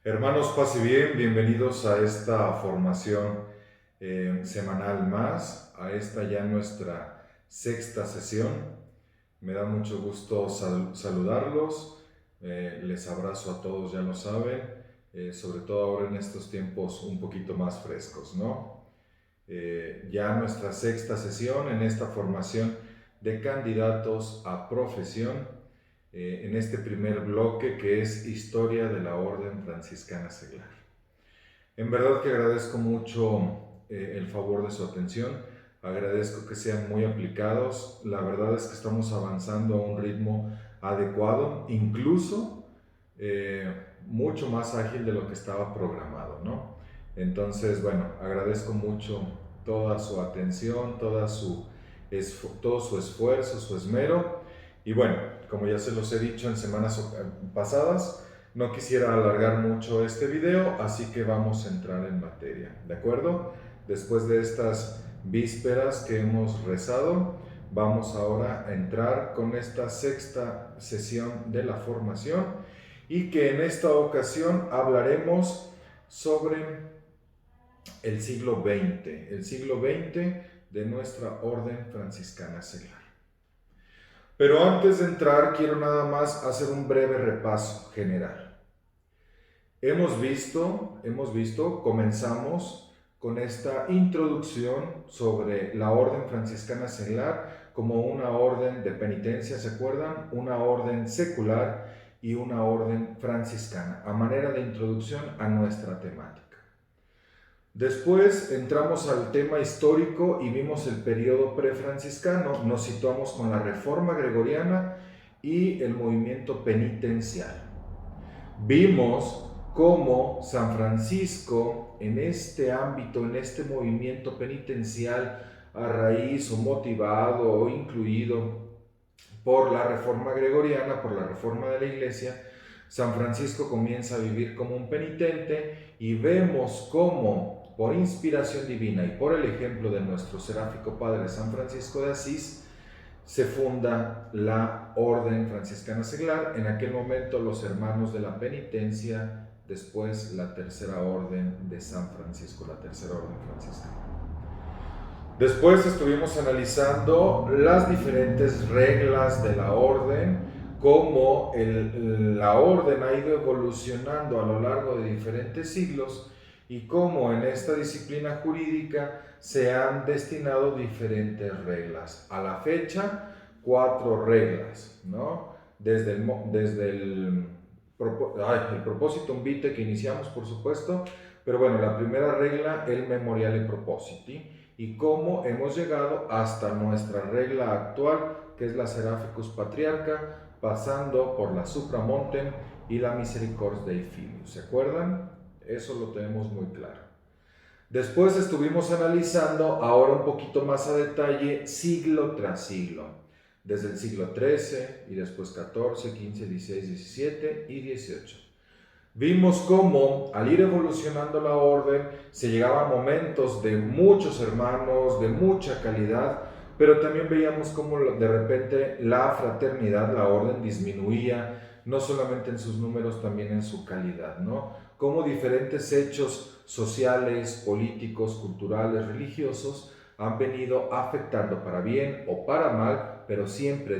Hermanos, paz y bien, bienvenidos a esta formación semanal más, a esta ya nuestra sexta sesión. Me da mucho gusto saludarlos, les abrazo a todos, ya lo saben, sobre todo ahora en estos tiempos un poquito más frescos, ¿no? Ya nuestra sexta sesión en esta formación de candidatos a profesión, en este primer bloque que es Historia de la Orden Franciscana Seglar. En verdad que agradezco mucho el favor de su atención, agradezco que sean muy aplicados, la verdad es que estamos avanzando a un ritmo adecuado, incluso mucho más ágil de lo que estaba programado, ¿no? Entonces, bueno, agradezco mucho toda su atención, todo su esfuerzo, su esmero, y bueno, como ya se los he dicho en semanas pasadas, no quisiera alargar mucho este video, así que vamos a entrar en materia, ¿de acuerdo? Después de estas vísperas que hemos rezado, vamos ahora a entrar con esta sexta sesión de la formación y que en esta ocasión hablaremos sobre el siglo XX de nuestra Orden Franciscana Seglar. Pero antes de entrar, quiero nada más hacer un breve repaso general. Hemos visto, comenzamos con esta introducción sobre la Orden Franciscana Seglar como una orden de penitencia, ¿se acuerdan? Una orden secular y una orden franciscana, a manera de introducción a nuestra temática. Después entramos al tema histórico y vimos el periodo prefranciscano, nos situamos con la Reforma Gregoriana y el movimiento penitencial. Vimos cómo San Francisco en este ámbito, en este movimiento penitencial, a raíz o motivado o incluido por la Reforma Gregoriana, por la Reforma de la Iglesia, San Francisco comienza a vivir como un penitente y vemos cómo, por inspiración divina y por el ejemplo de nuestro seráfico padre San Francisco de Asís, se funda la Orden Franciscana Seglar, en aquel momento los Hermanos de la Penitencia, después la Tercera Orden de San Francisco, la Tercera Orden Franciscana. Después estuvimos analizando las diferentes reglas de la orden, cómo la orden ha ido evolucionando a lo largo de diferentes siglos y cómo en esta disciplina jurídica se han destinado diferentes reglas. A la fecha, 4 reglas, ¿no? Desde el Propositum Vitae que iniciamos, por supuesto, pero bueno, la primera regla, el Memoriale Propositi, y cómo hemos llegado hasta nuestra regla actual, que es la Seraficus Patriarca, pasando por la Supramontem y la Misericordiae Dei Filius. ¿Se acuerdan? Eso lo tenemos muy claro. Después estuvimos analizando, ahora un poquito más a detalle, siglo tras siglo, desde el siglo XIII y después XIV, XV, XVI, XVII y XVIII. Vimos cómo al ir evolucionando la orden se llegaba a momentos de muchos hermanos, de mucha calidad, pero también veíamos cómo de repente la fraternidad, la orden disminuía, no solamente en sus números, también en su calidad, ¿no? Cómo diferentes hechos sociales, políticos, culturales, religiosos han venido afectando para bien o para mal, pero siempre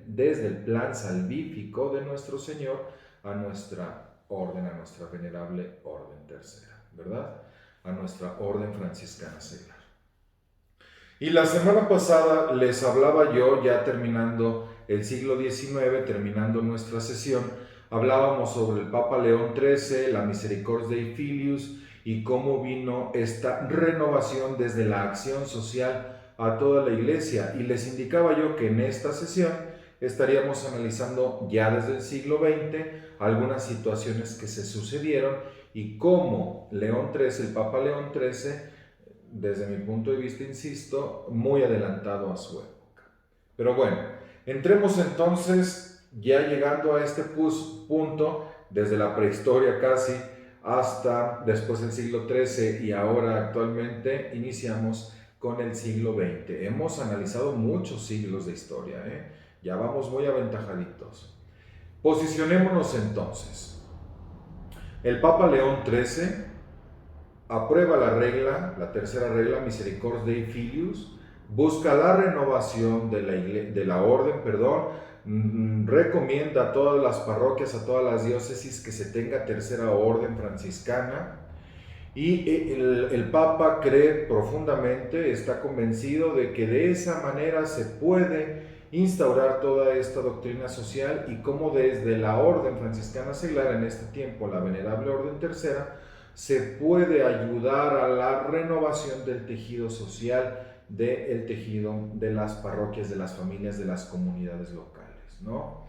desde el plan salvífico de nuestro Señor a nuestra orden, a nuestra venerable orden tercera, ¿verdad? A nuestra orden franciscana seglar. Y la semana pasada les hablaba yo, ya terminando el siglo XIX, terminando nuestra sesión, hablábamos sobre el Papa León XIII, la Misericordiae Dei Filius y cómo vino esta renovación desde la acción social a toda la Iglesia. Y les indicaba yo que en esta sesión estaríamos analizando ya desde el siglo XX algunas situaciones que se sucedieron y cómo León XIII, el Papa León XIII, desde mi punto de vista, insisto, muy adelantado a su época. Pero bueno, entremos entonces, ya llegando a este punto, desde la prehistoria casi hasta después del siglo XIII y ahora actualmente iniciamos con el siglo XX. Hemos analizado muchos siglos de historia, ya vamos muy aventajaditos. Posicionémonos entonces. El Papa León XIII aprueba la tercera regla, Misericordiae Filius, busca la renovación de la orden, recomienda a todas las parroquias, a todas las diócesis que se tenga tercera orden franciscana, y el Papa cree profundamente, está convencido de que de esa manera se puede instaurar toda esta doctrina social, y cómo desde la orden franciscana seglar, en este tiempo la Venerable Orden Tercera, se puede ayudar a la renovación del tejido social, del tejido de las parroquias, de las familias, de las comunidades locales, ¿no?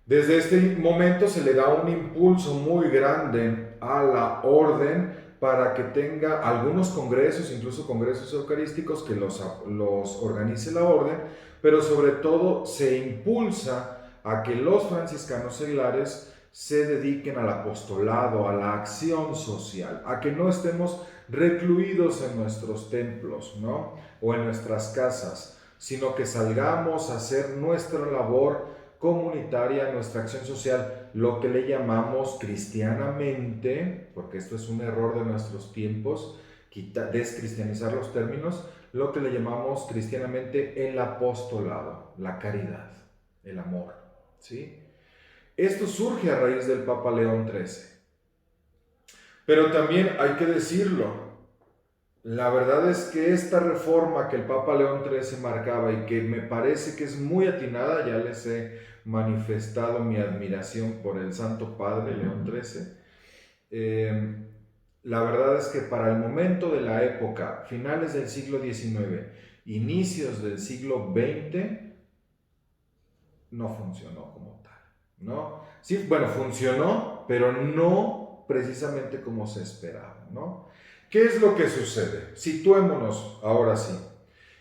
Desde este momento se le da un impulso muy grande a la orden para que tenga algunos congresos, incluso congresos eucarísticos, que los organice la orden, pero sobre todo se impulsa a que los franciscanos seglares se dediquen al apostolado, a la acción social, a que no estemos recluidos en nuestros templos, ¿no? O en nuestras casas, sino que salgamos a hacer nuestra labor comunitaria, nuestra acción social, lo que le llamamos cristianamente, porque esto es un error de nuestros tiempos, descristianizar los términos, lo que le llamamos cristianamente el apostolado, la caridad, el amor, ¿sí? Esto surge a raíz del Papa León XIII. Pero también hay que decirlo, la verdad es que esta reforma que el Papa León XIII marcaba, y que me parece que es muy atinada, ya les he manifestado mi admiración por el Santo Padre León XIII, la verdad es que para el momento de la época, finales del siglo XIX, inicios del siglo XX, no funcionó como tal, ¿no? Sí, bueno, funcionó, pero no precisamente como se esperaba, ¿no? ¿Qué es lo que sucede? Situémonos ahora sí.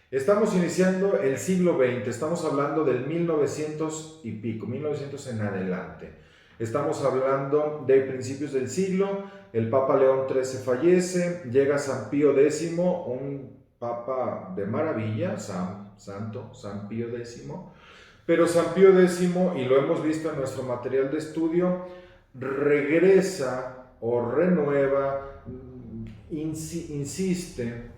Estamos iniciando el siglo XX, estamos hablando del 1900 y pico, 1900 en adelante. Estamos hablando de principios del siglo, el Papa León XIII fallece, llega San Pío X, un papa de maravilla, santo, San Pío X, pero San Pío X, y lo hemos visto en nuestro material de estudio, regresa o renueva, insiste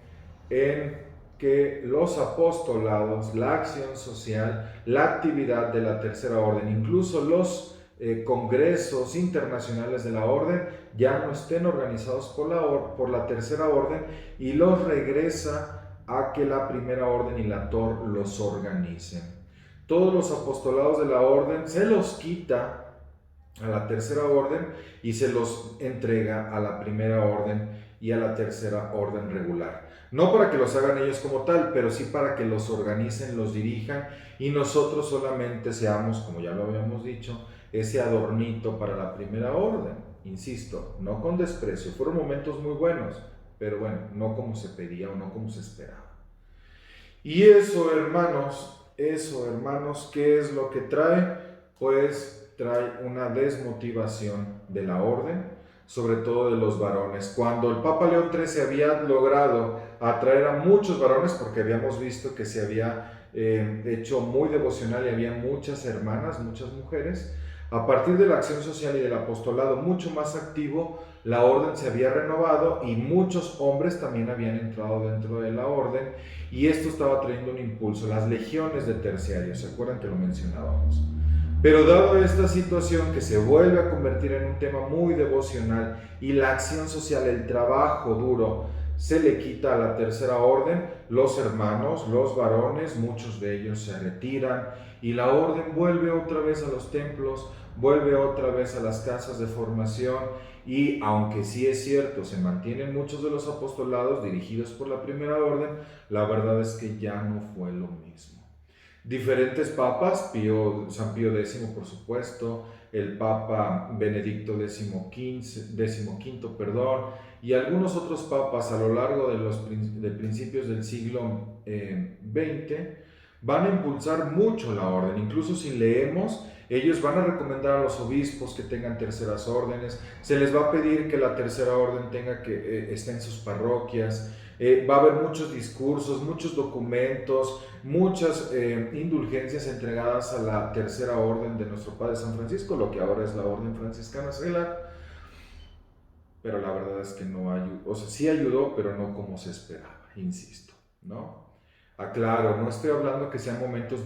en que los apostolados, la acción social, la actividad de la tercera orden, incluso los congresos internacionales de la orden, ya no estén organizados por la tercera orden, y los regresa a que la primera orden y la TOR los organicen. Todos los apostolados de la orden se los quita a la tercera orden y se los entrega a la primera orden y a la tercera orden regular. No para que los hagan ellos como tal, pero sí para que los organicen, los dirijan, y nosotros solamente seamos, como ya lo habíamos dicho, ese adornito para la primera orden. Insisto, no con desprecio, fueron momentos muy buenos, pero bueno, no como se pedía o no como se esperaba. Y eso, hermanos, ¿qué es lo que trae? Pues trae una desmotivación de la orden, sobre todo de los varones. Cuando el Papa León XIII había logrado atraer a muchos varones, porque habíamos visto que se había hecho muy devocional y había muchas hermanas, muchas mujeres, a partir de la acción social y del apostolado mucho más activo, la orden se había renovado y muchos hombres también habían entrado dentro de la orden, y esto estaba trayendo un impulso, las legiones de terciarios, ¿se acuerdan que lo mencionábamos? Pero dado esta situación que se vuelve a convertir en un tema muy devocional y la acción social, el trabajo duro, se le quita a la tercera orden, los hermanos, los varones, muchos de ellos se retiran y la orden vuelve otra vez a los templos, vuelve otra vez a las casas de formación, y aunque sí es cierto, se mantienen muchos de los apostolados dirigidos por la primera orden, la verdad es que ya no fue lo mismo. Diferentes papas, San Pío X, por supuesto, el Papa Benedicto XV, y algunos otros papas a lo largo de principios del siglo XX van a impulsar mucho la orden. Incluso si leemos, ellos van a recomendar a los obispos que tengan terceras órdenes, se les va a pedir que la tercera orden esté en sus parroquias. Va a haber muchos discursos, muchos documentos, muchas indulgencias entregadas a la tercera orden de nuestro Padre San Francisco, lo que ahora es la Orden Franciscana Seglar. pero la verdad es que no ayudó, o sea, sí ayudó, pero no como se esperaba, insisto, ¿no? Aclaro, no estoy hablando que sean momentos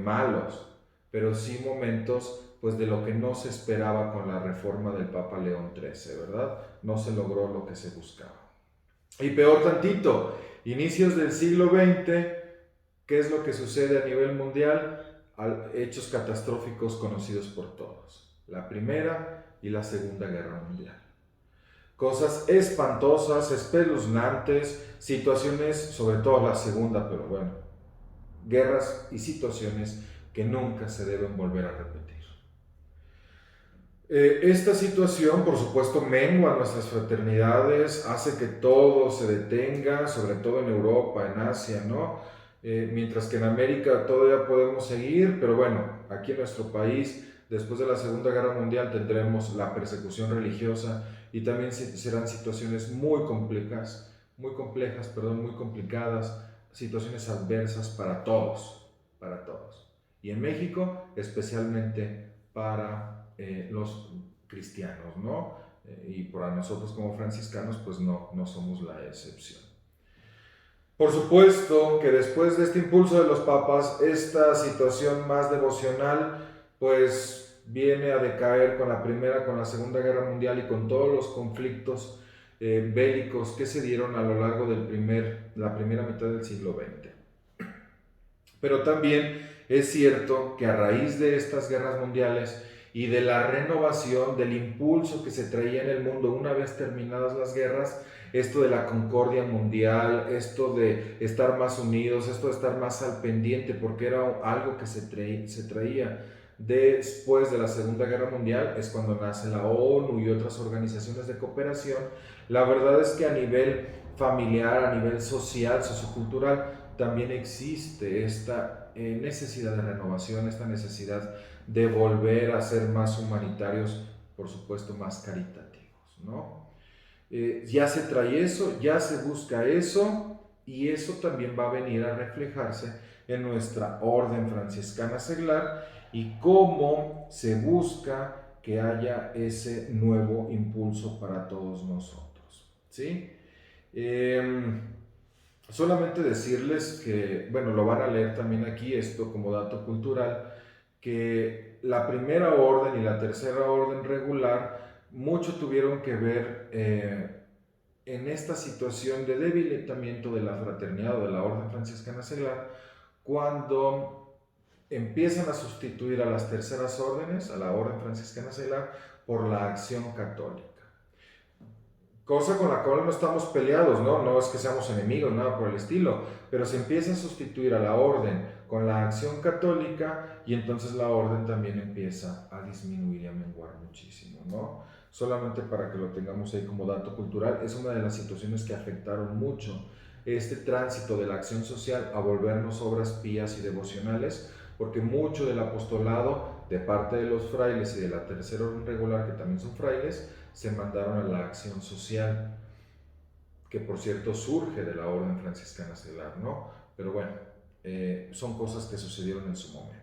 malos, pero sí momentos pues de lo que no se esperaba con la reforma del Papa León XIII, ¿verdad? No se logró lo que se buscaba. Y peor tantito, inicios del siglo XX, ¿qué es lo que sucede a nivel mundial? Hechos catastróficos conocidos por todos. La Primera y la Segunda Guerra Mundial. Cosas espantosas, espeluznantes, situaciones, sobre todo la segunda, pero bueno, guerras y situaciones que nunca se deben volver a repetir. Esta situación, por supuesto, mengua nuestras fraternidades, hace que todo se detenga, sobre todo en Europa, en Asia, ¿no? Mientras que en América todavía podemos seguir, pero bueno, aquí en nuestro país, después de la Segunda Guerra Mundial, tendremos la persecución religiosa y también serán situaciones muy complejas, perdón, muy complicadas, situaciones adversas para todos, para todos. Y en México, especialmente para los cristianos, ¿no? Y para nosotros como franciscanos, pues no somos la excepción. Por supuesto que después de este impulso de los papas, esta situación más devocional, pues viene a decaer con la Primera, con la Segunda Guerra Mundial y con todos los conflictos bélicos que se dieron a lo largo de la primera mitad del siglo XX. Pero también es cierto que a raíz de estas guerras mundiales y de la renovación, del impulso que se traía en el mundo una vez terminadas las guerras, esto de la concordia mundial, esto de estar más unidos, esto de estar más al pendiente, porque era algo que se traía después de la Segunda Guerra Mundial, es cuando nace la ONU y otras organizaciones de cooperación. La verdad es que a nivel familiar, a nivel social, sociocultural, también existe esta necesidad de renovación, esta necesidad de volver a ser más humanitarios, por supuesto más caritativos, ¿no? Ya se trae eso, ya se busca eso, y eso también va a venir a reflejarse en nuestra orden franciscana seglar y cómo se busca que haya ese nuevo impulso para todos nosotros, ¿sí? Solamente decirles que, bueno, lo van a leer también aquí, esto como dato cultural, que la primera orden y la tercera orden regular mucho tuvieron que ver en esta situación de debilitamiento de la fraternidad o de la orden franciscana seglar, cuando empiezan a sustituir a las terceras órdenes, a la orden franciscana seglar, por la acción católica. Cosa con la cual no estamos peleados, ¿no? No es que seamos enemigos, nada por el estilo, pero se empieza a sustituir a la orden con la acción católica y entonces la orden también empieza a disminuir y a menguar muchísimo, ¿no? Solamente para que lo tengamos ahí como dato cultural, es una de las situaciones que afectaron mucho este tránsito de la acción social a volvernos obras pías y devocionales, porque mucho del apostolado de parte de los frailes y de la tercera orden regular, que también son frailes, se mandaron a la acción social, que por cierto surge de la orden franciscana seglar, ¿no? Pero bueno, son cosas que sucedieron en su momento.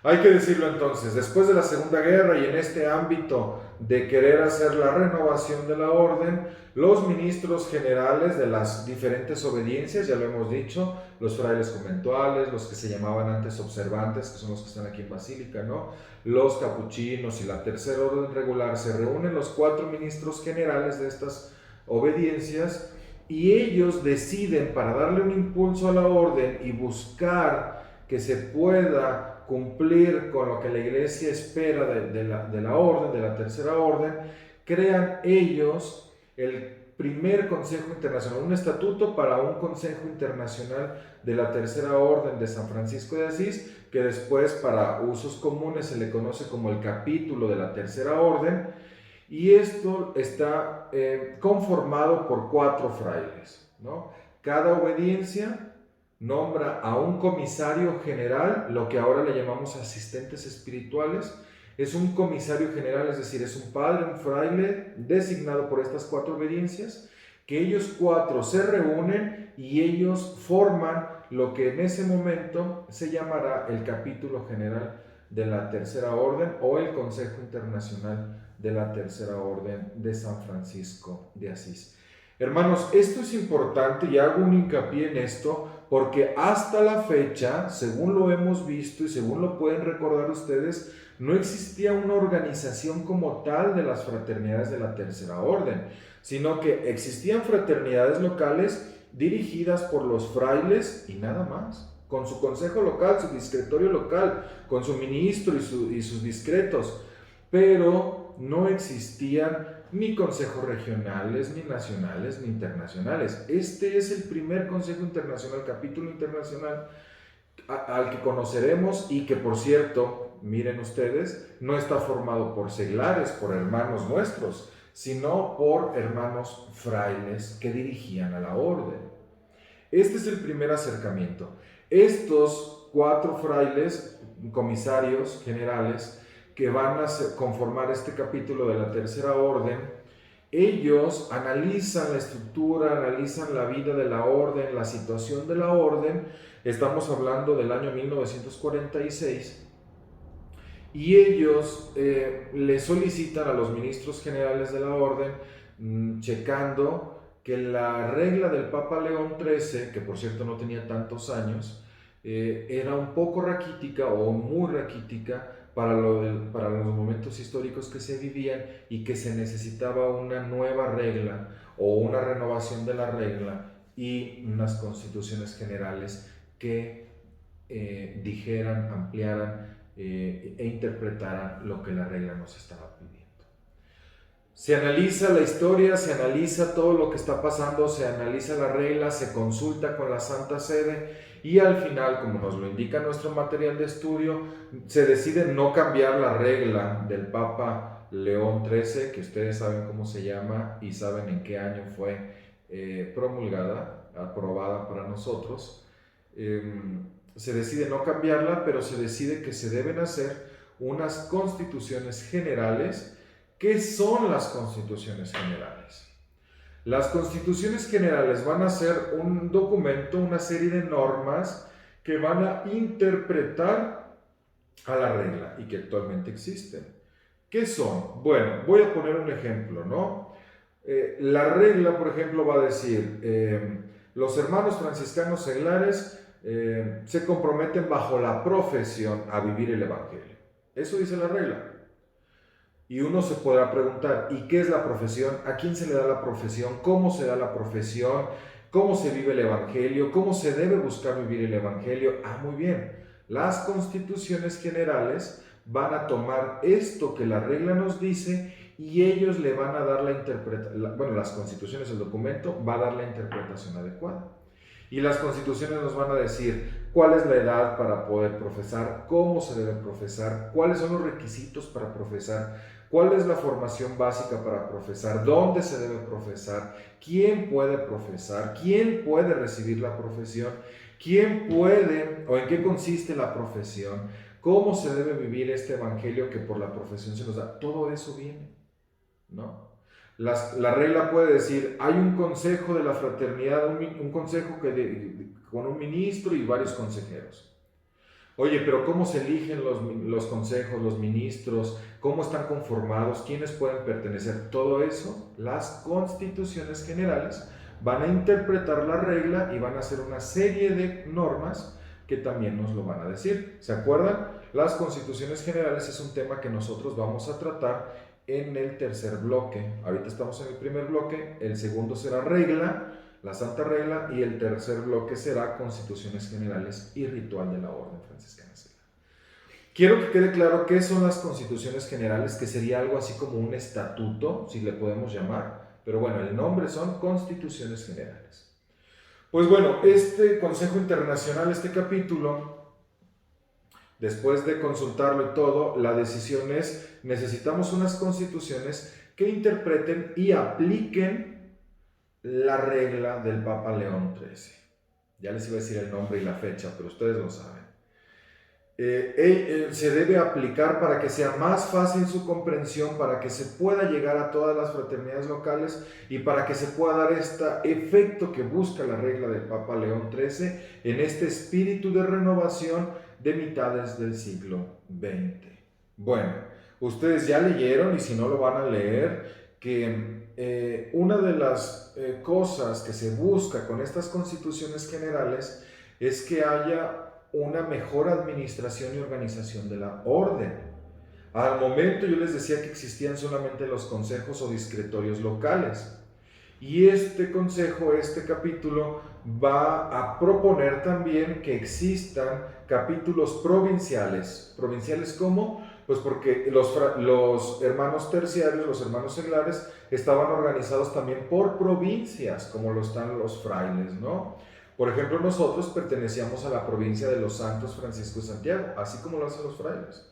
Hay que decirlo entonces, después de la Segunda Guerra y en este ámbito de querer hacer la renovación de la orden, los ministros generales de las diferentes obediencias, ya lo hemos dicho, los frailes conventuales, los que se llamaban antes observantes, que son los que están aquí en Basílica, ¿no? Los capuchinos y la tercera orden regular, se reúnen los 4 ministros generales de estas obediencias y ellos deciden, para darle un impulso a la orden y buscar que se pueda cumplir con lo que la iglesia espera de la orden, de la tercera orden, crean ellos el primer Consejo Internacional, un estatuto para un Consejo Internacional de la Tercera Orden de San Francisco de Asís, que después para usos comunes se le conoce como el capítulo de la Tercera Orden, y esto está conformado por 4 frailes, ¿no? Cada obediencia nombra a un comisario general, lo que ahora le llamamos asistentes espirituales. Es un comisario general, es decir, es un padre, un fraile designado por estas 4 obediencias, que ellos 4 se reúnen y ellos forman lo que en ese momento se llamará el capítulo general de la Tercera Orden o el Consejo Internacional de la Tercera Orden de San Francisco de Asís. Hermanos, esto es importante y hago un hincapié en esto porque hasta la fecha, según lo hemos visto y según lo pueden recordar ustedes, no existía una organización como tal de las fraternidades de la Tercera Orden, sino que existían fraternidades locales dirigidas por los frailes y nada más, con su consejo local, su discretorio local, con su ministro y sus discretos, pero no existían ni consejos regionales, ni nacionales, ni internacionales. Este es el primer consejo internacional, capítulo internacional, al que conoceremos y que, por cierto, miren ustedes, no está formado por seglares, por hermanos nuestros, sino por hermanos frailes que dirigían a la orden. Este es el primer acercamiento. Estos 4 frailes, comisarios generales, que van a conformar este capítulo de la Tercera Orden, ellos analizan la estructura, analizan la vida de la orden, la situación de la orden. Estamos hablando del año 1946. Y ellos le solicitan a los ministros generales de la orden, checando que la regla del Papa León XIII, que por cierto no tenía tantos años, era un poco raquítica o muy raquítica para los momentos históricos que se vivían y que se necesitaba una nueva regla o una renovación de la regla y unas constituciones generales que dijeran, ampliaran e interpretaran lo que la regla nos estaba pidiendo. Se analiza la historia, se analiza todo lo que está pasando, se analiza la regla, se consulta con la Santa Sede y al final, como nos lo indica nuestro material de estudio, se decide no cambiar la regla del Papa León XIII, que ustedes saben cómo se llama y saben en qué año fue promulgada, aprobada para nosotros. Se decide no cambiarla, pero se decide que se deben hacer unas constituciones generales. ¿Qué son las constituciones generales? Las constituciones generales van a ser un documento, una serie de normas que van a interpretar a la regla y que actualmente existen. ¿Qué son? Bueno, voy a poner un ejemplo, ¿no? La regla, por ejemplo, va a decir, los hermanos franciscanos seglares se comprometen bajo la profesión a vivir el Evangelio. Eso dice la regla. Y uno se podrá preguntar, ¿y qué es la profesión? ¿A quién se le da la profesión? ¿Cómo se da la profesión? ¿Cómo se vive el Evangelio? ¿Cómo se debe buscar vivir el Evangelio? Muy bien. Las constituciones generales van a tomar esto que la regla nos dice y ellos le van a dar la interpretación, bueno, las constituciones, el documento va a dar la interpretación adecuada. Y las constituciones nos van a decir cuál es la edad para poder profesar, cómo se debe profesar, cuáles son los requisitos para profesar, cuál es la formación básica para profesar, dónde se debe profesar, quién puede profesar, quién puede recibir la profesión, quién puede o en qué consiste la profesión, cómo se debe vivir este evangelio que por la profesión se nos da. Todo eso viene, ¿no? La regla puede decir, hay un consejo de la fraternidad, un consejo con un ministro y varios consejeros. Oye, pero ¿cómo se eligen los consejos, los ministros? ¿Cómo están conformados? ¿Quiénes pueden pertenecer? Todo eso, las constituciones generales van a interpretar la regla y van a hacer una serie de normas que también nos lo van a decir. ¿Se acuerdan? Las constituciones generales es un tema que nosotros vamos a tratar en el tercer bloque. Ahorita estamos en el primer bloque, el segundo será regla, la Santa Regla, y el tercer bloque será constituciones generales y ritual de la Orden Franciscana Seglar. Quiero que quede claro qué son las constituciones generales, que sería algo así como un estatuto, si le podemos llamar, pero bueno, el nombre son constituciones generales. Pues bueno, este Consejo Internacional, este capítulo, después de consultarlo y todo, la decisión es, necesitamos unas constituciones que interpreten y apliquen la regla del Papa León XIII. Ya les iba a decir el nombre y la fecha, pero ustedes lo saben. Se debe aplicar para que sea más fácil su comprensión, para que se pueda llegar a todas las fraternidades locales y para que se pueda dar este efecto que busca la regla del Papa León XIII en este espíritu de renovación de mitades del siglo XX. Bueno, Ustedes ya leyeron, y si no lo van a leer, que una de las cosas que se busca con estas constituciones generales es que haya una mejor administración y organización de la orden. Al momento yo les decía que existían solamente los consejos o discretorios locales. Y este consejo, este capítulo, va a proponer también que existan capítulos provinciales. ¿Provinciales cómo? Pues porque los hermanos terciarios, los hermanos seglares, estaban organizados también por provincias, como lo están los frailes, ¿no? Por ejemplo, nosotros pertenecíamos a la provincia de los Santos Francisco y Santiago, así como lo hacen los frailes.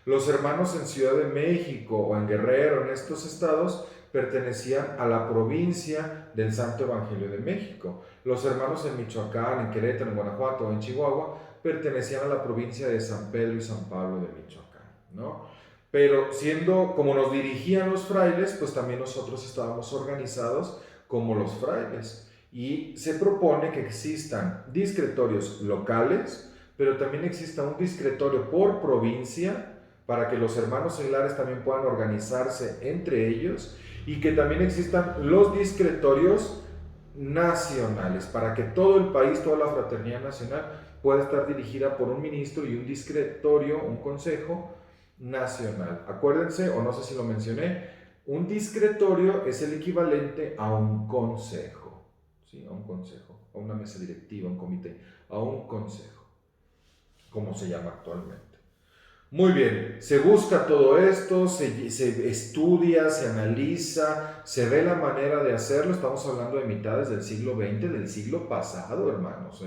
Los hermanos en Ciudad de México o en Guerrero, en estos estados, pertenecían a la provincia del Santo Evangelio de México. Los hermanos en Michoacán, en Querétaro, en Guanajuato o en Chihuahua pertenecían a la provincia de San Pedro y San Pablo de Michoacán, ¿no? Pero siendo como nos dirigían los frailes, pues también nosotros estábamos organizados como los frailes. Y se propone que existan discretorios locales, pero también exista un discretorio por provincia para que los hermanos seglares también puedan organizarse entre ellos, y que también existan los discretorios nacionales, para que todo el país, toda la fraternidad nacional pueda estar dirigida por un ministro y un discretorio, un consejo nacional. Acuérdense, o no sé si lo mencioné, un discretorio es el equivalente a un consejo, ¿sí? A un consejo, a una mesa directiva, a un comité, a un consejo, como se llama actualmente. Muy bien, se busca todo esto, se estudia, se analiza, se ve la manera de hacerlo. Estamos hablando de mitades del siglo XX, del siglo pasado, hermanos.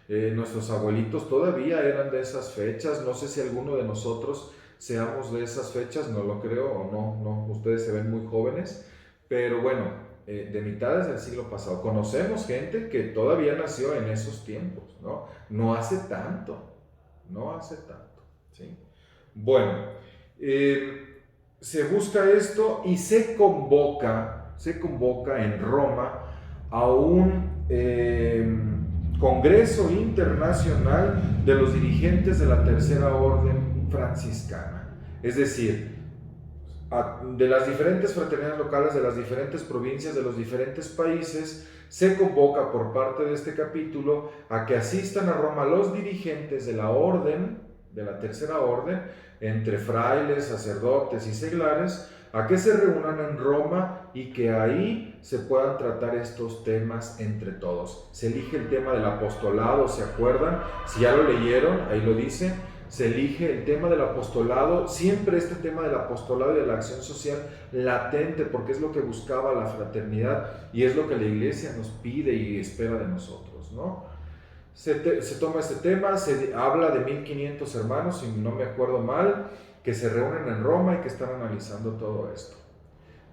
Nuestros abuelitos todavía eran de esas fechas. No sé si alguno de nosotros seamos de esas fechas, no lo creo, o no, ustedes se ven muy jóvenes. Pero bueno, de mitades del siglo pasado. Conocemos gente que todavía nació en esos tiempos, ¿no? No hace tanto, ¿sí? Bueno, se busca esto y se convoca en Roma a un Congreso Internacional de los dirigentes de la Tercera Orden Franciscana. Es decir, de las diferentes fraternidades locales, de las diferentes provincias, de los diferentes países, se convoca por parte de este capítulo a que asistan a Roma los dirigentes de la orden, de la Tercera Orden, entre frailes, sacerdotes y seglares, a que se reúnan en Roma y que ahí se puedan tratar estos temas entre todos. Se elige el tema del apostolado, ¿se acuerdan? Si ya lo leyeron, ahí lo dice. Se elige el tema del apostolado, siempre este tema del apostolado y de la acción social latente, porque es lo que buscaba la fraternidad y es lo que la iglesia nos pide y espera de nosotros, ¿no? Se toma este tema, se habla de 1500 hermanos, si no me acuerdo mal, que se reúnen en Roma y que están analizando todo esto.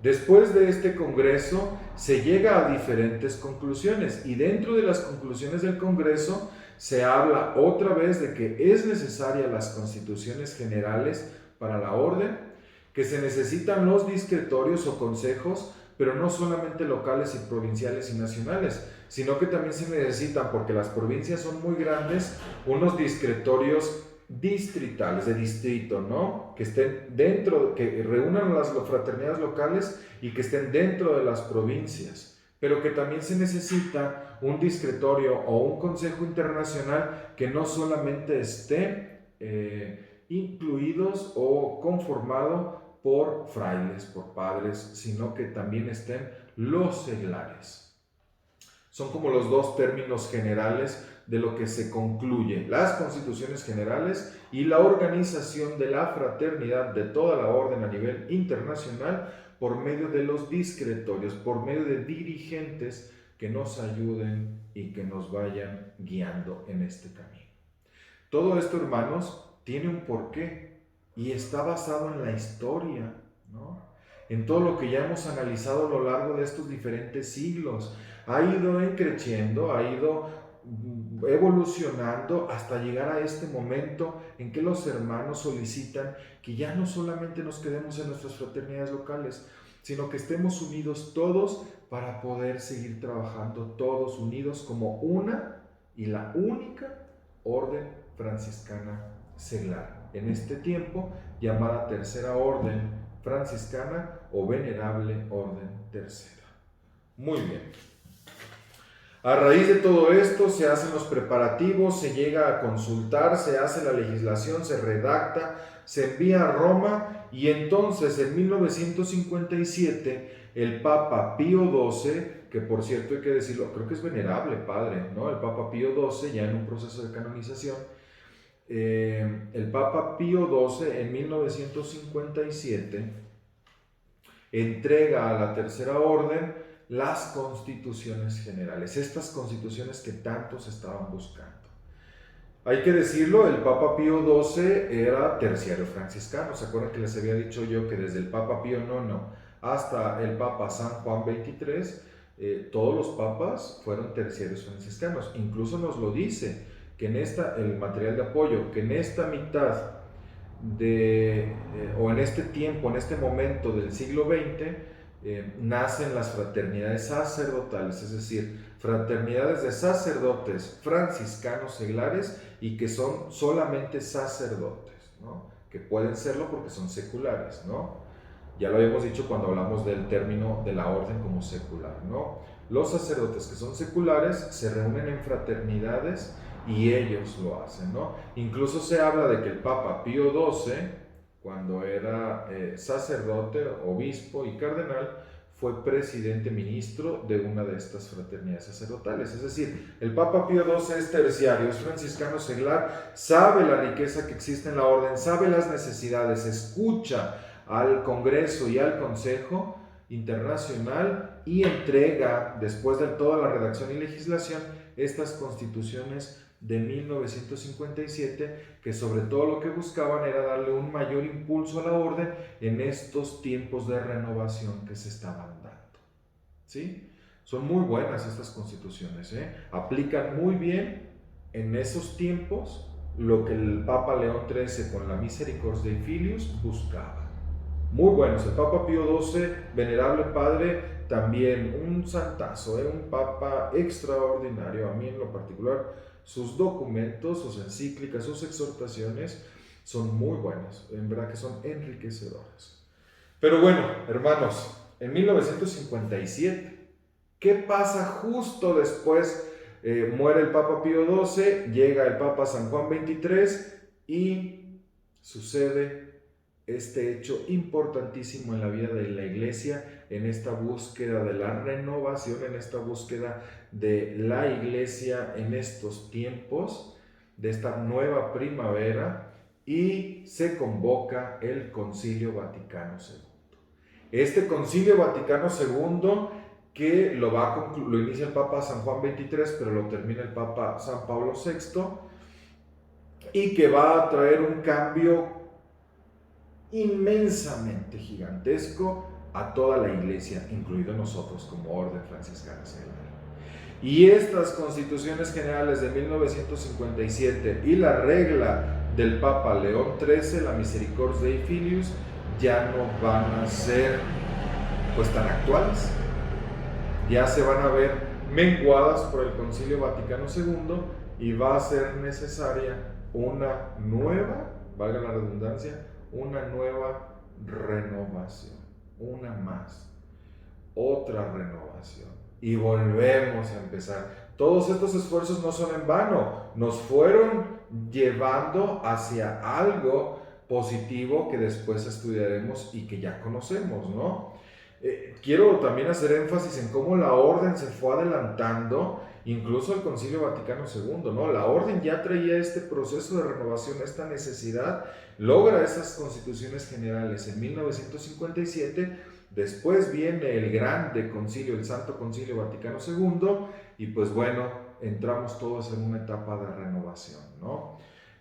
Después de este congreso se llega a diferentes conclusiones, y dentro de las conclusiones del congreso se habla otra vez de que es necesaria las constituciones generales para la orden, que se necesitan los discretorios o consejos, pero no solamente locales y provinciales y nacionales, sino que también se necesitan, porque las provincias son muy grandes, unos discretorios distritales, de distrito, ¿no? Que estén dentro, que reúnan las fraternidades locales y que estén dentro de las provincias, pero que también se necesita un discretorio o un consejo internacional que no solamente esté incluidos o conformado por frailes, por padres, sino que también estén los seglares. Son como los dos términos generales de lo que se concluye: las constituciones generales y la organización de la fraternidad de toda la orden a nivel internacional por medio de los discretorios, por medio de dirigentes que nos ayuden y que nos vayan guiando en este camino. Todo esto, hermanos, tiene un porqué y está basado en la historia, ¿no? En todo lo que ya hemos analizado a lo largo de estos diferentes siglos. Ha ido creciendo, ha ido evolucionando hasta llegar a este momento en que los hermanos solicitan que ya no solamente nos quedemos en nuestras fraternidades locales, sino que estemos unidos todos para poder seguir trabajando todos unidos como una y la única orden franciscana seglar. en este tiempo, llamada Tercera Orden Franciscana o Venerable Orden Tercera. Muy bien. A raíz de todo esto se hacen los preparativos, se llega a consultar, se hace la legislación, se redacta, se envía a Roma y entonces en 1957 el Papa Pío XII, que por cierto hay que decirlo, creo que es venerable padre, ¿no? El Papa Pío XII ya en un proceso de canonización, el Papa Pío XII en 1957 entrega a la Tercera Orden las constituciones generales, estas constituciones que tantos estaban buscando. Hay que decirlo, el Papa Pío XII era terciario franciscano. ¿Se acuerdan que les había dicho yo que desde el Papa Pío IX hasta el Papa San Juan XXIII, todos los papas fueron terciarios franciscanos? Incluso nos lo dice, que en el material de apoyo, que en esta mitad o en este tiempo, en este momento del siglo XX, nacen las fraternidades sacerdotales, es decir, fraternidades de sacerdotes franciscanos seglares y que son solamente sacerdotes, ¿no? Que pueden serlo porque son seculares, ¿no? Ya lo habíamos dicho cuando hablamos del término de la orden como secular, ¿no? Los sacerdotes que son seculares se reúnen en fraternidades y ellos lo hacen, ¿no? Incluso se habla de que el Papa Pío XII, cuando era sacerdote, obispo y cardenal, fue presidente ministro de una de estas fraternidades sacerdotales. Es decir, el Papa Pío XII es terciario, es franciscano seglar, sabe la riqueza que existe en la orden, sabe las necesidades, escucha al Congreso y al Consejo Internacional y entrega, después de toda la redacción y legislación, estas constituciones de 1957, que sobre todo lo que buscaban era darle un mayor impulso a la orden en estos tiempos de renovación que se estaban dando. ¿Sí? Son muy buenas estas constituciones, aplican muy bien en esos tiempos lo que el Papa León XIII con la Misericordiae Filius buscaba. Muy buenos. El Papa Pío XII, venerable padre, también un santazo, un papa extraordinario. A mí en lo particular, sus documentos, sus encíclicas, sus exhortaciones son muy buenas, en verdad que son enriquecedoras. Pero bueno, hermanos, en 1957, ¿qué pasa justo después? Muere el Papa Pío XII, llega el Papa San Juan XXIII y sucede este hecho importantísimo en la vida de la Iglesia, en esta búsqueda de la renovación, en esta búsqueda de la Iglesia en estos tiempos, de esta nueva primavera, y se convoca el Concilio Vaticano II. Este Concilio Vaticano II que lo inicia el Papa San Juan XXIII, pero lo termina el Papa San Pablo VI, y que va a traer un cambio inmensamente gigantesco a toda la Iglesia, incluido nosotros como Orden Franciscana Seglar. Y estas constituciones generales de 1957 y la regla del Papa León XIII, la Misericordiae Filius, ya no van a ser pues tan actuales, ya se van a ver menguadas por el Concilio Vaticano II y va a ser necesaria una nueva, valga la redundancia, una nueva renovación, una más, otra renovación, y volvemos a empezar. Todos estos esfuerzos no son en vano, nos fueron llevando hacia algo positivo que después estudiaremos y que ya conocemos, ¿no? Quiero también hacer énfasis en cómo la orden se fue adelantando, incluso el Concilio Vaticano II, ¿no? La orden ya traía este proceso de renovación, esta necesidad, logra esas constituciones generales en 1957, después viene el grande concilio, el Santo Concilio Vaticano II, y pues bueno, entramos todos en una etapa de renovación, ¿no?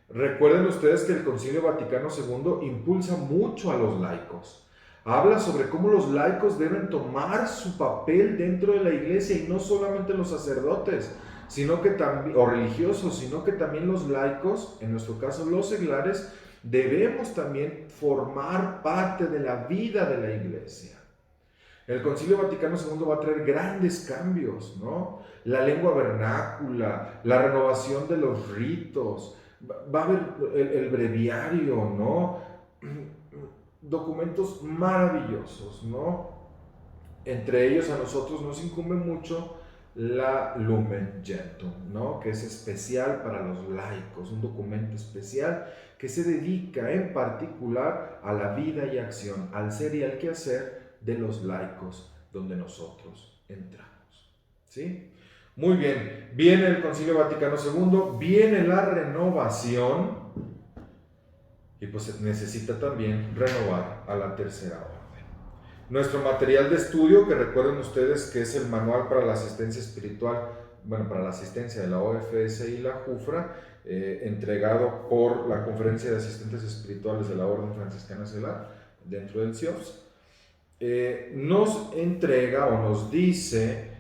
Recuerden ustedes que el Concilio Vaticano II impulsa mucho a los laicos. Habla sobre cómo los laicos deben tomar su papel dentro de la iglesia, y no solamente los sacerdotes, sino que también, o religiosos, sino que también los laicos, en nuestro caso los seglares, debemos también formar parte de la vida de la iglesia. El Concilio Vaticano II va a traer grandes cambios, ¿no? La lengua vernácula, la renovación de los ritos, Va a haber el breviario, ¿no? Documentos maravillosos, ¿no? Entre ellos a nosotros nos incumbe mucho la Lumen Gentium, ¿no? Que es especial para los laicos, un documento especial que se dedica en particular a la vida y acción, al ser y al quehacer de los laicos donde nosotros entramos, ¿sí? Muy bien, viene el Concilio Vaticano II, viene la renovación y pues necesita también renovar a la Tercera Orden. Nuestro material de estudio, que recuerden ustedes que es el Manual para la Asistencia Espiritual, bueno, para la asistencia de la OFS y la JUFRA, entregado por la Conferencia de Asistentes Espirituales de la Orden Franciscana Celar, dentro del CIOPS, nos entrega o nos dice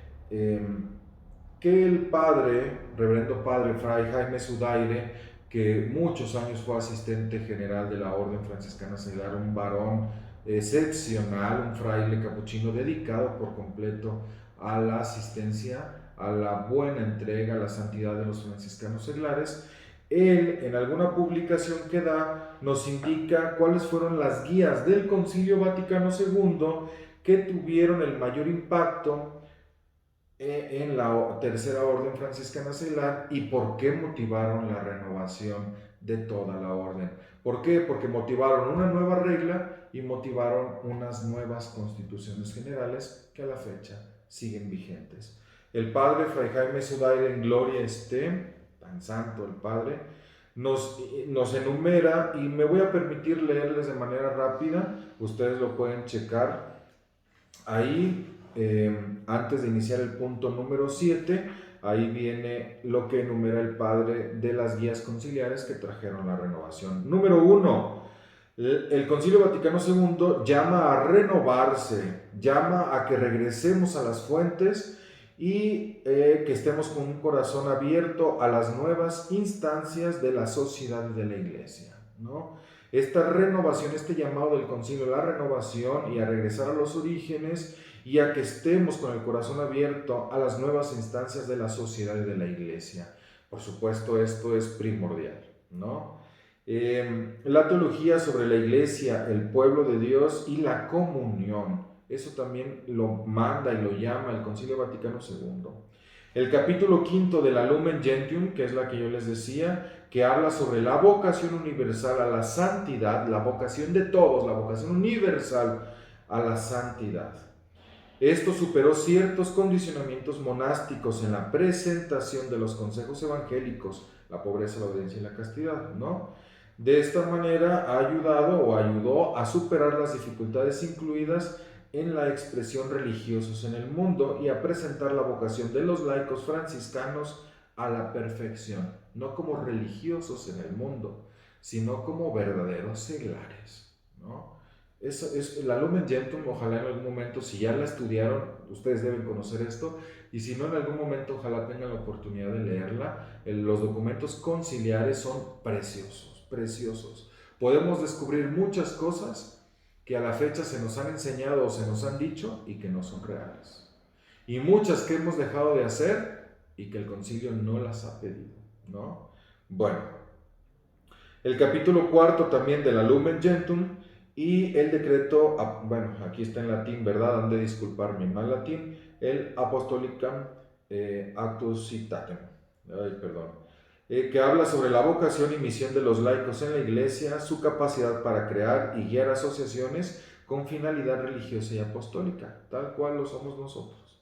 que el padre, reverendo padre Fray Jaime Zudaire, que muchos años fue asistente general de la Orden Franciscana Celar, un varón excepcional, un fraile capuchino dedicado por completo a la asistencia, a la buena entrega, a la santidad de los franciscanos seglares. Él, en alguna publicación que da, nos indica cuáles fueron las guías del Concilio Vaticano II que tuvieron el mayor impacto en la Tercera Orden Franciscana Seglar y por qué motivaron la renovación de toda la orden. ¿Por qué? Porque motivaron una nueva regla y motivaron unas nuevas constituciones generales que a la fecha siguen vigentes. El padre Fray Jaime Zudaire, en gloria esté, tan santo el padre, nos enumera, y me voy a permitir leerles de manera rápida, ustedes lo pueden checar ahí. Antes de iniciar el punto número 7, ahí viene lo que enumera el padre de las guías conciliares que trajeron la renovación. Número 1, el Concilio Vaticano II llama a renovarse, llama a que regresemos a las fuentes y que estemos con un corazón abierto a las nuevas instancias de la sociedad y de la Iglesia, ¿no? Esta renovación, este llamado del concilio, la renovación y a regresar a los orígenes y a que estemos con el corazón abierto a las nuevas instancias de la sociedad y de la Iglesia. Por supuesto, esto es primordial, ¿no? La teología sobre la Iglesia, el pueblo de Dios y la comunión, eso también lo manda y lo llama el Concilio Vaticano II. El capítulo 5 de la Lumen Gentium, que es la que yo les decía, que habla sobre la vocación universal a la santidad, la vocación de todos, la vocación universal a la santidad. Esto superó ciertos condicionamientos monásticos en la presentación de los consejos evangélicos, la pobreza, la obediencia y la castidad, ¿no? De esta manera ha ayudado o ayudó a superar las dificultades incluidas en la expresión religiosos en el mundo y a presentar la vocación de los laicos franciscanos a la perfección, no como religiosos en el mundo, sino como verdaderos seglares, ¿no? Es la Lumen Gentium, ojalá en algún momento, si ya la estudiaron, ustedes deben conocer esto, y si no, en algún momento ojalá tengan la oportunidad de leerla. Los documentos conciliares son preciosos, preciosos. Podemos descubrir muchas cosas que a la fecha se nos han enseñado o se nos han dicho y que no son reales. Y muchas que hemos dejado de hacer y que el concilio no las ha pedido, ¿no? Bueno, el capítulo 4 también de la Lumen Gentium y el decreto, bueno, aquí está en latín, ¿verdad? Han de disculpar mi mal latín, el Apostolicam Actus Citatem, que habla sobre la vocación y misión de los laicos en la Iglesia, su capacidad para crear y guiar asociaciones con finalidad religiosa y apostólica, tal cual lo somos nosotros.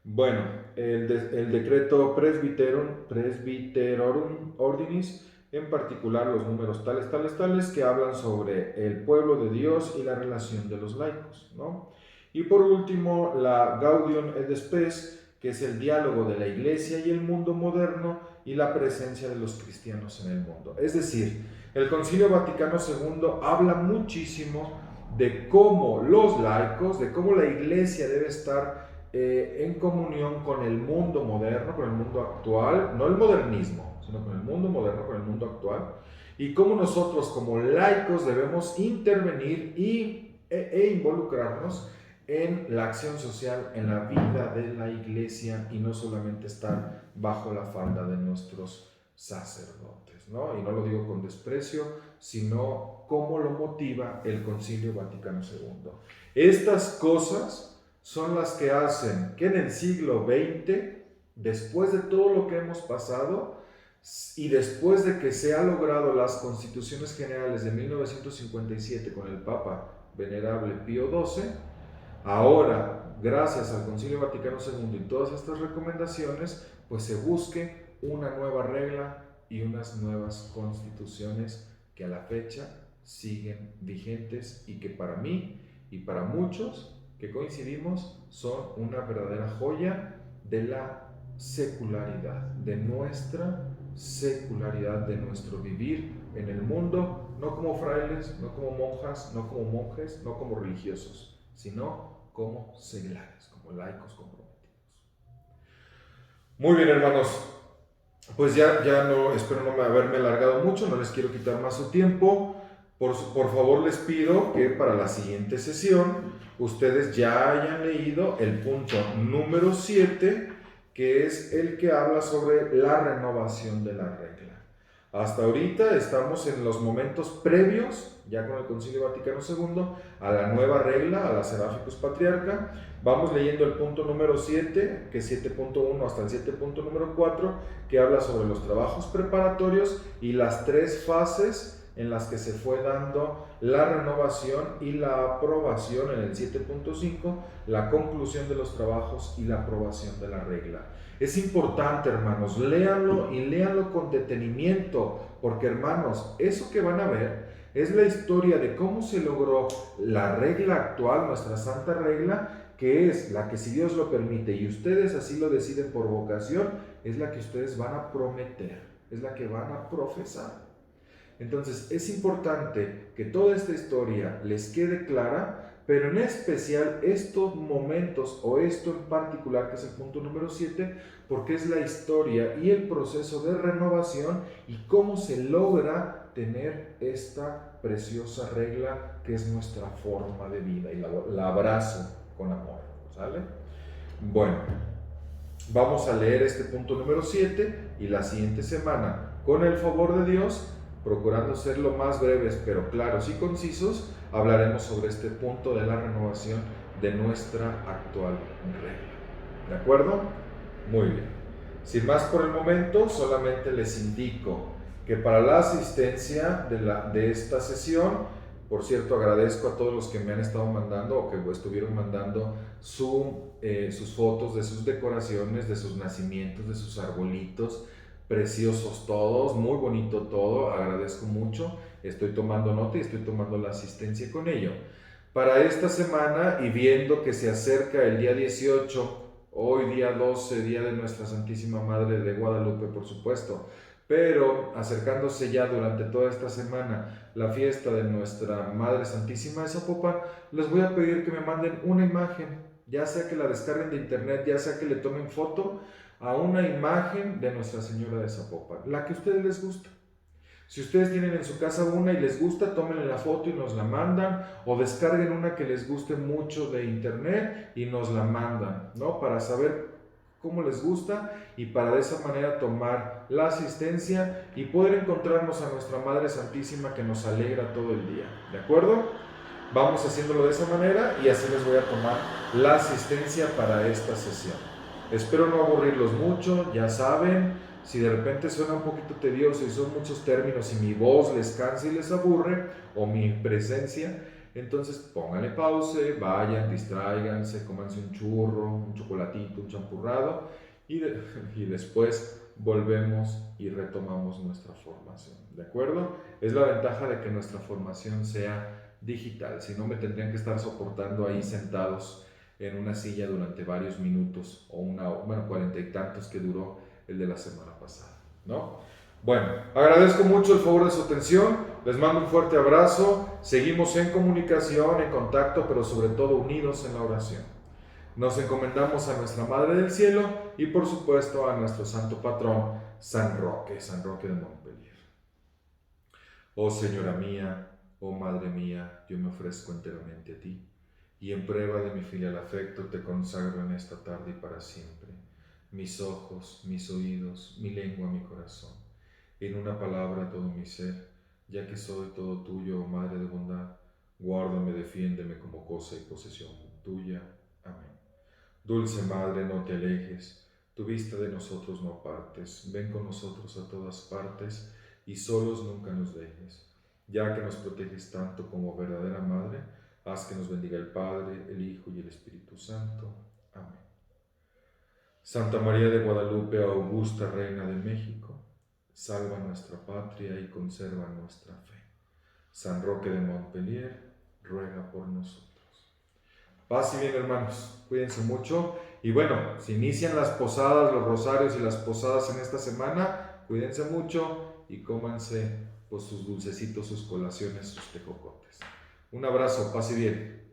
Bueno, el decreto Presbyterorum Ordinis, en particular los números tales, que hablan sobre el pueblo de Dios y la relación de los laicos, ¿no? Y por último, la Gaudium et Spes, que es el diálogo de la Iglesia y el mundo moderno y la presencia de los cristianos en el mundo. Es decir, el Concilio Vaticano II habla muchísimo de cómo los laicos, de cómo la Iglesia debe estar en comunión con el mundo moderno, con el mundo actual, no el modernismo, sino con el mundo moderno, con el mundo actual, y cómo nosotros como laicos debemos intervenir e involucrarnos en la acción social, en la vida de la Iglesia y no solamente estar bajo la falda de nuestros sacerdotes, ¿no? Y no lo digo con desprecio, sino cómo lo motiva el Concilio Vaticano II. Estas cosas son las que hacen que en el siglo XX, después de todo lo que hemos pasado, y después de que se han logrado las constituciones generales de 1957 con el Papa Venerable Pío XII, ahora, gracias al Concilio Vaticano II y todas estas recomendaciones, pues se busque una nueva regla y unas nuevas constituciones que a la fecha siguen vigentes y que para mí y para muchos que coincidimos son una verdadera joya de la secularidad, de nuestra secularidad, de nuestro vivir en el mundo, no como frailes, no como monjas, no como monjes, no como religiosos, sino como seglares, como laicos comprometidos. Muy bien, hermanos, pues ya no, espero no haberme alargado mucho, no les quiero quitar más su tiempo. Por favor les pido que para la siguiente sesión ustedes ya hayan leído el punto número 7, que es el que habla sobre la renovación de la regla. Hasta ahorita estamos en los momentos previos, ya con el Concilio Vaticano II, a la nueva regla, a la Seraficus Patriarca. Vamos leyendo el punto número 7, que es 7.1 hasta el 7.4, que habla sobre los trabajos preparatorios y las 3 fases en las que se fue dando la renovación y la aprobación en el 7.5, la conclusión de los trabajos y la aprobación de la regla. Es importante, hermanos, léanlo y léanlo con detenimiento, porque, hermanos, eso que van a ver es la historia de cómo se logró la regla actual, nuestra santa regla, que es la que, si Dios lo permite y ustedes así lo deciden por vocación, es la que ustedes van a prometer, es la que van a profesar. Entonces es importante que toda esta historia les quede clara, pero en especial estos momentos o esto en particular, que es el punto número 7, porque es la historia y el proceso de renovación y cómo se logra tener esta preciosa regla que es nuestra forma de vida, y la abrazo con amor, ¿sale? Bueno, vamos a leer este punto número 7 y la siguiente semana, con el favor de Dios, procurando ser lo más breves pero claros y concisos, hablaremos sobre este punto de la renovación de nuestra actual regla. ¿De acuerdo? Muy bien. Sin más por el momento, solamente les indico que para la asistencia de esta sesión, por cierto, agradezco a todos los que me han estado mandando o que estuvieron mandando sus fotos de sus decoraciones, de sus nacimientos, de sus arbolitos. Preciosos todos, muy bonito todo, agradezco mucho, estoy tomando nota y estoy tomando la asistencia con ello. Para esta semana, y viendo que se acerca el día 18, hoy día 12, día de Nuestra Santísima Madre de Guadalupe, por supuesto, pero acercándose ya durante toda esta semana la fiesta de Nuestra Madre Santísima de Zapopan, les voy a pedir que me manden una imagen, ya sea que la descarguen de internet, ya sea que le tomen foto a una imagen de Nuestra Señora de Zapopan, la que a ustedes les gusta. Si ustedes tienen en su casa una y les gusta, tómenle la foto y nos la mandan, o descarguen una que les guste mucho de internet y nos la mandan, ¿no? Para saber cómo les gusta y para de esa manera tomar la asistencia y poder encontrarnos a nuestra Madre Santísima, que nos alegra todo el día, ¿de acuerdo? Vamos haciéndolo de esa manera y así les voy a tomar la asistencia para esta sesión. Espero no aburrirlos mucho, ya saben, si de repente suena un poquito tedioso y son muchos términos y mi voz les cansa y les aburre, o mi presencia, entonces pónganle pause, vayan, distráiganse, cómanse un churro, un chocolatito, un champurrado y después volvemos y retomamos nuestra formación, ¿de acuerdo? Es la ventaja de que nuestra formación sea digital, si no me tendrían que estar soportando ahí sentados en una silla durante varios minutos o 40 y tantos que duró el de la semana pasada, ¿no? Bueno, agradezco mucho el favor de su atención, les mando un fuerte abrazo, seguimos en comunicación, en contacto, pero sobre todo unidos en la oración. Nos encomendamos a nuestra Madre del Cielo y por supuesto a nuestro santo patrón, San Roque de Montpellier. Oh Señora mía, oh Madre mía, yo me ofrezco enteramente a ti, y en prueba de mi filial afecto te consagro en esta tarde y para siempre mis ojos, mis oídos, mi lengua, mi corazón, en una palabra todo mi ser, ya que soy todo tuyo, Madre de bondad, guárdame, defiéndeme como cosa y posesión tuya. Amén. Dulce Madre, no te alejes, tu vista de nosotros no apartes, ven con nosotros a todas partes, y solos nunca nos dejes. Ya que nos proteges tanto como verdadera Madre, haz que nos bendiga el Padre, el Hijo y el Espíritu Santo. Amén. Santa María de Guadalupe, augusta Reina de México, salva nuestra patria y conserva nuestra fe. San Roque de Montpellier, ruega por nosotros. Paz y bien, hermanos, cuídense mucho. Y bueno, se inician las posadas, los rosarios y las posadas en esta semana. Cuídense mucho y cómanse pues sus dulcecitos, sus colaciones, sus tejocotes. Un abrazo, paz y bien.